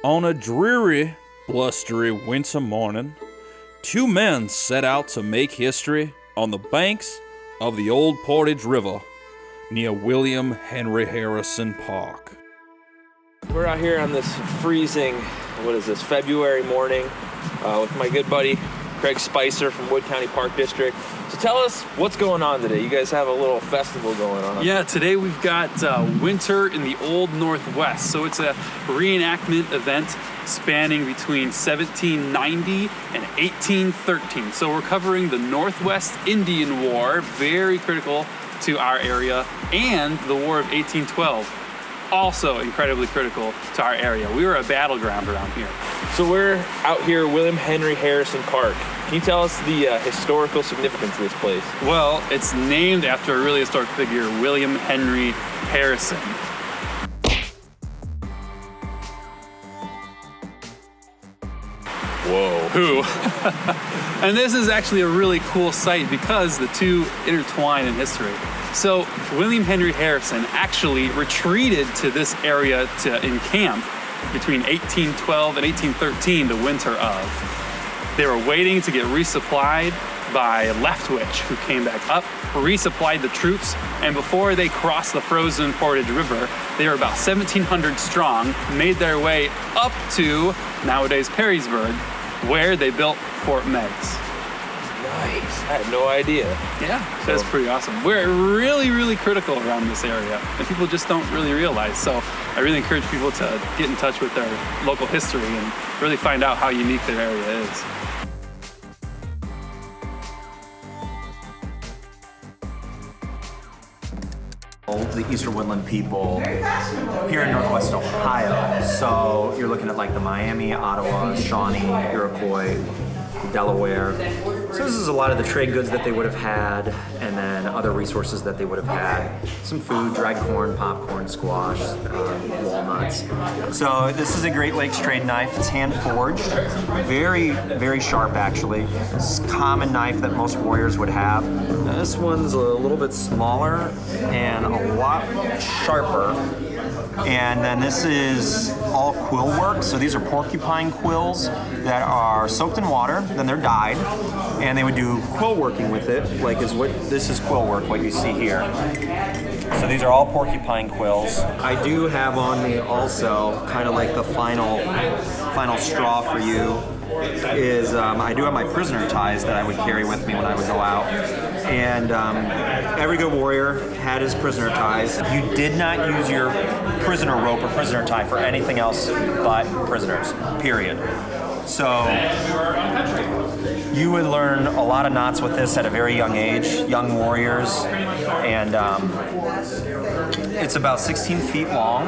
On a dreary, blustery winter morning, two men set out to make history on the banks of the Old Portage River near William Henry Harrison Park. We're out here on this freezing, February morning with my good buddy Craig Spicer from Wood County Park District. So tell us what's going on today. You guys have a little festival going on. Yeah, today we've got Winter in the Old Northwest. So it's a reenactment event spanning between 1790 and 1813. So we're covering the Northwest Indian War, very critical to our area, and the War of 1812. Also incredibly critical to our area. We were a battleground around here. So we're out here at William Henry Harrison Park. Can you tell us the historical significance of this place? Well, it's named after a really historic figure, William Henry Harrison. Whoa. Who? And this is actually a really cool site because the two intertwine in history. So William Henry Harrison actually retreated to this area to encamp between 1812 and 1813, the winter of. They were waiting to get resupplied by Leftwich, who came back up, resupplied the troops, and before they crossed the frozen Portage River, they were about 1,700 strong, made their way up to nowadays Perrysburg, where they built Fort Meigs. Nice. I had no idea. Yeah, that's pretty awesome. We're really, really critical around this area, and people just don't really realize. So I really encourage people to get in touch with their local history and really find out how unique their area is. The Eastern Woodland people here in Northwest Ohio. So you're looking at like the Miami, Ottawa, Shawnee, Iroquois, Delaware. So this is a lot of the trade goods that they would have had, and then other resources that they would have had. Some food, dried corn, popcorn, squash, walnuts. So this is a Great Lakes trade knife. It's hand forged, very, very sharp actually. It's a common knife that most warriors would have. This one's a little bit smaller and a lot sharper. And then this is all quill work. So these are porcupine quills that are soaked in water, then they're dyed, and they would do quill working with it, this is quill work, what you see here. So these are all porcupine quills. I do have on me also, kind of like the final straw for you, is I do have my prisoner ties that I would carry with me when I would go out. And every good warrior had his prisoner ties. You did not use your prisoner rope or prisoner tie for anything else but prisoners, period. So you would learn a lot of knots with this at a very young age, young warriors, and it's about 16 feet long.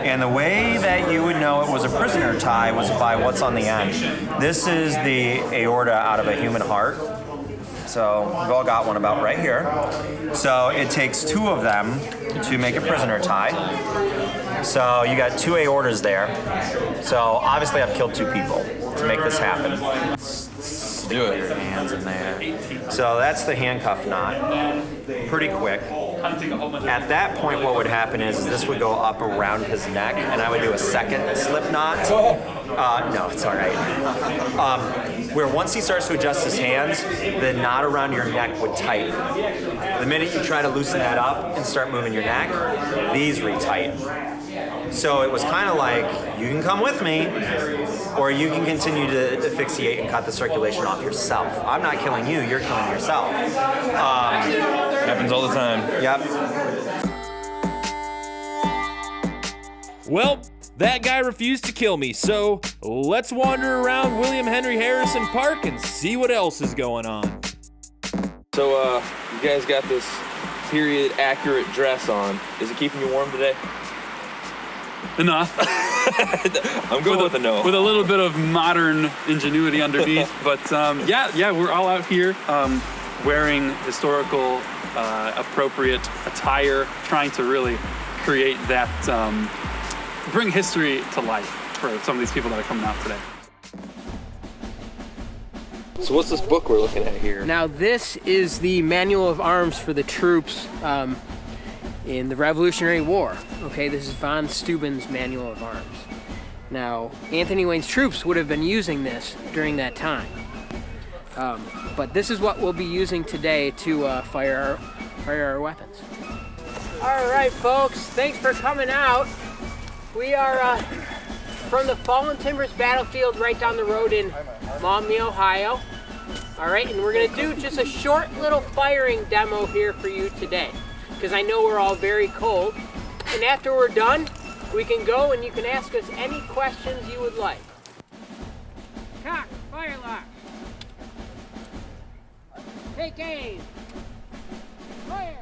And the way that you would know it was a prisoner tie was by what's on the end. This is the aorta out of a human heart. So we've all got one about right here. So it takes two of them to make a prisoner tie. So you got two aortas there. So obviously I've killed two people to make this happen. Do it. Your hands in there. So that's the handcuff knot. Pretty quick. At that point, what would happen is this would go up around his neck, and I would do a second slip knot. No, it's all right. Where once he starts to adjust his hands, the knot around your neck would tighten. The minute you try to loosen that up and start moving your neck, these retighten. So it was kind of like, you can come with me, or you can continue to asphyxiate and cut the circulation off yourself. I'm not killing you, you're killing yourself. Happens all the time. Yep. Well, that guy refused to kill me, so let's wander around William Henry Harrison Park and see what else is going on. So you guys got this period accurate dress on. Is it keeping you warm today? Enough. I'm going with a no. With a little bit of modern ingenuity underneath. But yeah, we're all out here wearing historical, appropriate attire, trying to really create that, bring history to life for some of these people that are coming out today. So what's this book we're looking at here? Now this is the manual of arms for the troops in the Revolutionary War. Okay, this is von Steuben's manual of arms. Now, Anthony Wayne's troops would have been using this during that time. But this is what we'll be using today to fire our weapons. All right, folks, thanks for coming out. We are from the Fallen Timbers battlefield right down the road in Maumee, Ohio. All right, and we're gonna do just a short little firing demo here for you today, because I know we're all very cold. And after we're done, we can go and you can ask us any questions you would like. Cock, fire lock. Take aim. Fire.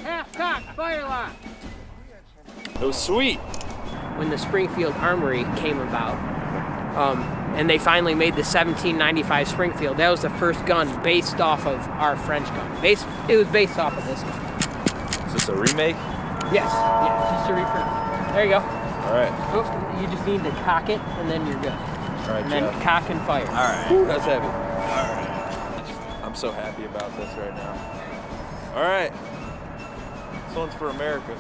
Half cock, fire lock. It was sweet. When the Springfield Armory came about, and they finally made the 1795 Springfield, that was the first gun based off of our French gun. It was based off of this gun. Is this a remake? Yes, yeah, just a reprint. There you go. All right. Oh, you just need to cock it, and then you're good. All right, And then Jeff. cock and fire. All right. Ooh, that's heavy. All right. I'm so happy about this right now. All right. This one's for America.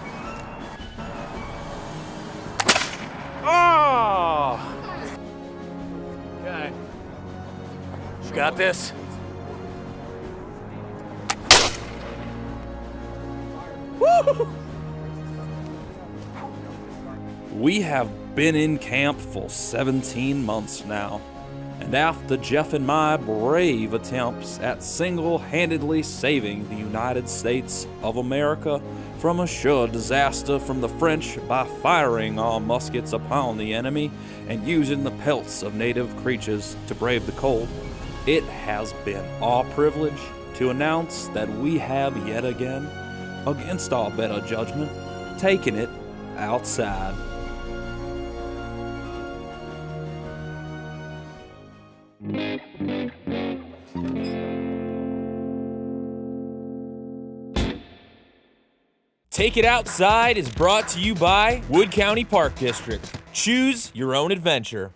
Oh! Okay. You got this? Woo! We have been in camp for 17 months now, and after Jeff and my brave attempts at single-handedly saving the United States of America from a sure disaster from the French by firing our muskets upon the enemy and using the pelts of native creatures to brave the cold, it has been our privilege to announce that we have yet again, against our better judgment, taken it outside. Take It Outside is brought to you by Wood County Park District. Choose your own adventure.